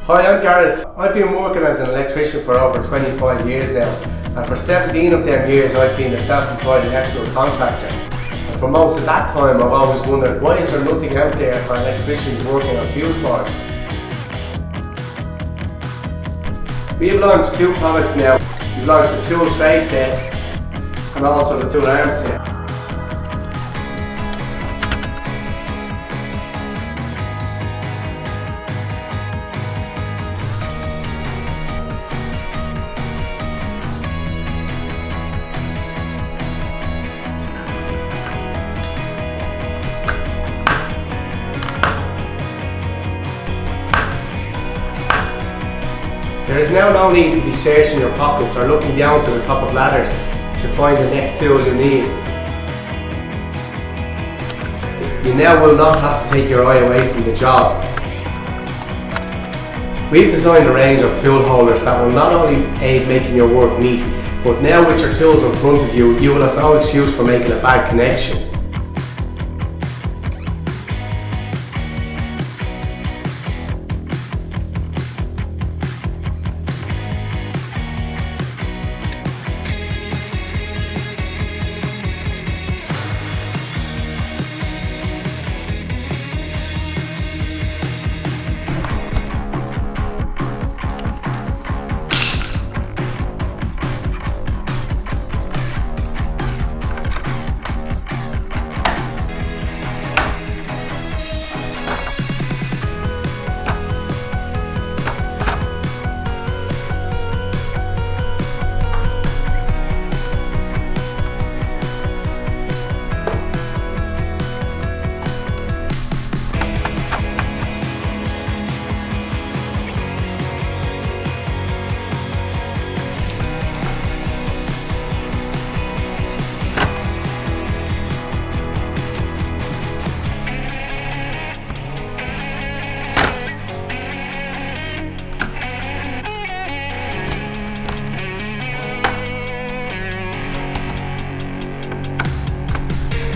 Hi, I'm Gareth. I've been working as an electrician for over 25 years now, and for 17 of them years I've been a self-employed electrical contractor. And for most of that time I've always wondered, why is there nothing out there for electricians working on fuseboards? We have launched two products now. We've launched the Tool Tray set and also the Tool Arm set. There is now no need to be searching your pockets or looking down to the top of ladders to find the next tool you need. You now will not have to take your eye away from the job. We've designed a range of tool holders that will not only aid making your work neat, but now with your tools in front of you, you will have no excuse for making a bad connection.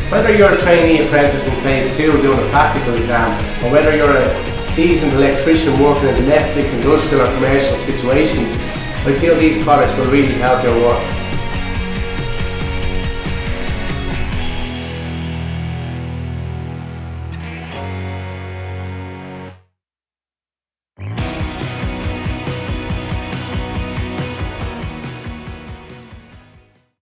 Whether you're a trainee apprentice in phase 2 doing a practical exam, or whether you're a seasoned electrician working in domestic, industrial or commercial situations, I feel these products will really help your work.